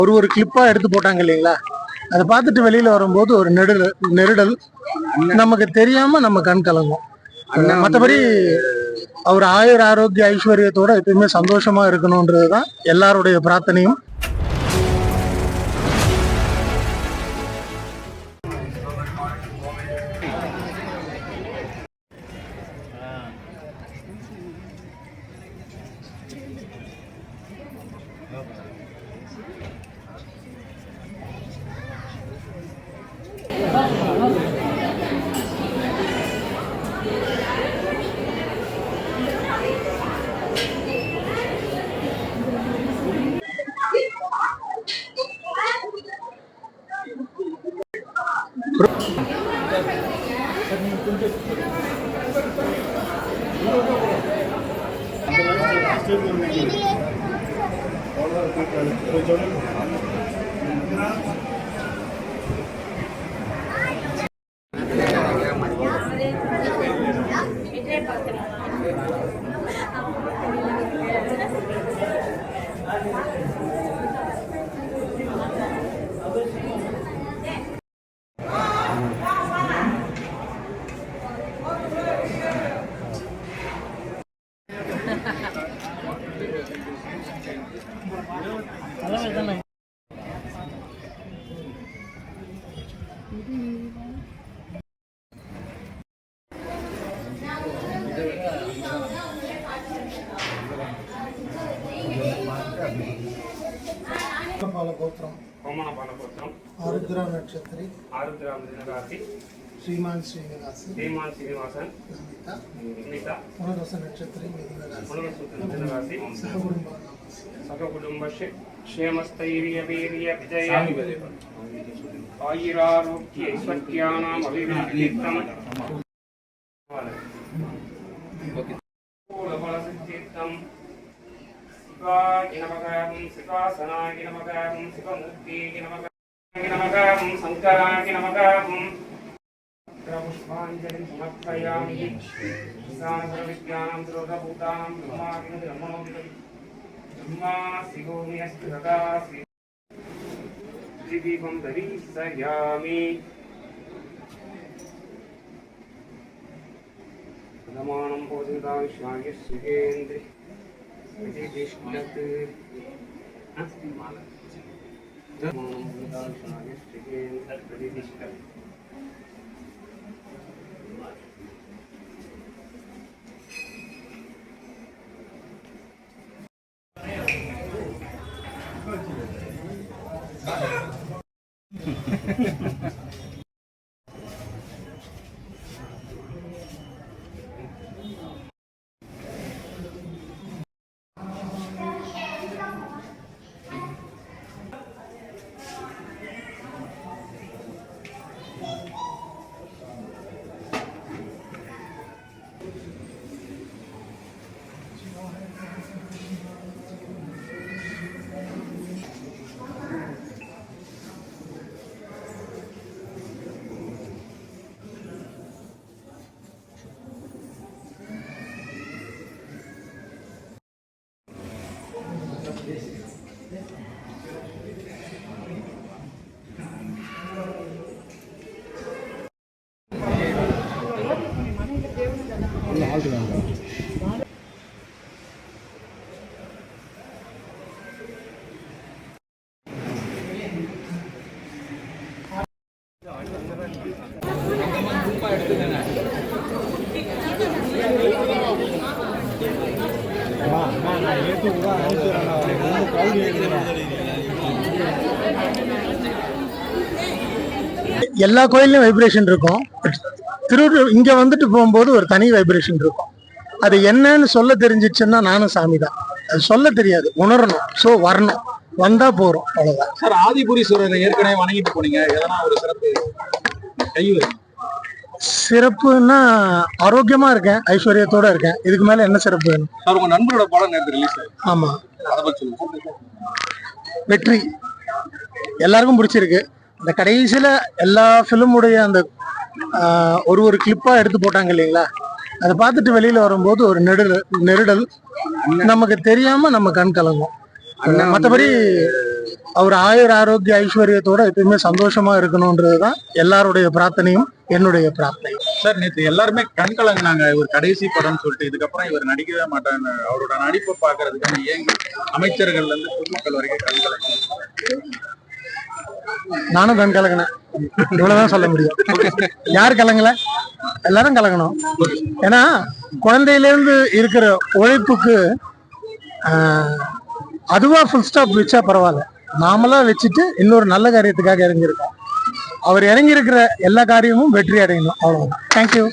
ஒரு கிளிப்பா எடுத்து போட்டாங்க இல்லைங்களா, அதை பார்த்துட்டு வெளியில வரும்போது ஒரு நெருடல் நமக்கு தெரியாம நம்ம கண் கலங்கும். மற்றபடி அவர் ஆயுர் ஆரோக்கிய ஐஸ்வர்யத்தோட எப்பயுமே சந்தோஷமா இருக்கணும்ன்றதுதான் எல்லாருடைய பிரார்த்தனையும். आरुद्रा नक्षत्री श्रीमान श्रीनिवासन पुनर्वस नक्षत्री सहकुटुंब क्षेमस्थैर्य वीर्य विजय आयुरारोग्य ऐश्वर्याणाम् अभिवृद्धिर्थं शिवासनाय नमः शिवमूर्तिये नमः शंकराय नमः पुष्पांजलिं समर्पयामि विज्ञानं सर्वभूतानां ब्रह्मा शिवोऽस्ति सदा दीपं दर्शयामि प्रमाणं बोधिताविश्वाय श्रीकेन्द्रे எல்லா கோயிலையும் வைப்ரேஷன் இருக்கும். இங்க வந்துட்டு போகும்போது ஒரு தனி வைப்ரேஷன் இருக்கும். அது என்னன்னு சொல்ல தெரிஞ்சிச்சுன்னா நானும் சாமி தான். அது சொல்ல தெரியாது, உணரணும். ஸோ வரணும், வந்தா போறோம், அவ்வளவுதான். சார், ஆதிபுரீஸ்வரரை ஏற்கனவே வணங்கிட்டு போனீங்க, எதனா ஒரு சிறப்பு சிறப்புன்னா ஆரோக்கியமா இருக்கேன், ஐஸ்வர்யத்தோட இருக்கேன். இதுக்கு மேல என்ன சிறப்பு வேணும்? சார், உங்க நண்பரோட படம் நேத்து ரிலீஸ். ஆமா, வெற்றி எல்லாருக்கும் பிடிச்சிருக்கு. இந்த கடைசியில எல்லா பிலிமுடைய அந்த ஒரு கிளிப்பா எடுத்து போட்டாங்க இல்லைங்களா, அதை பார்த்துட்டு வெளியில வரும்போது ஒரு நெருடல் நமக்கு தெரியாம நம்ம கண் கலங்கும். மற்றபடி அவர் ஆயுர் ஆரோக்கிய ஐஸ்வர்யத்தோட எப்பயுமே சந்தோஷமா இருக்கணும்ன்றதுதான் எல்லாருடைய பிரார்த்தனையும் என்னுடைய பிரார்த்தனை. சார் நேற்று எல்லாருமே கண் கலங்கினாங்க, இவர் கடைசி படம்னு சொல்லிட்டு. இதுக்கப்புறம் இவர் நடிக்கவே மாட்டாங்க, அவரோட நடிப்பை பாக்குறதுக்கான ஏன் அமைச்சர்கள்ல இருந்து பொதுமக்கள் வரைக்கும் கண் கலங்க. நானும் கண் கலங்கினேன், இவ்வளவுதான் சொல்ல முடியும். யார் கலங்கல? எல்லாரும் கலங்கணும். ஏன்னா குழந்தையில இருந்து இருக்கிற உழைப்புக்கு அதுவா ஃபுல் ஸ்டாப் வச்சா பரவாயில்ல, நாமளா வச்சுட்டு இன்னொரு நல்ல காரியத்துக்காக இறங்கியிருக்கோம். அவர் இறங்கி இருக்கிற எல்லா காரியமும் வெற்றி அடையணும், அவ்வளவுதான். தேங்க்யூ.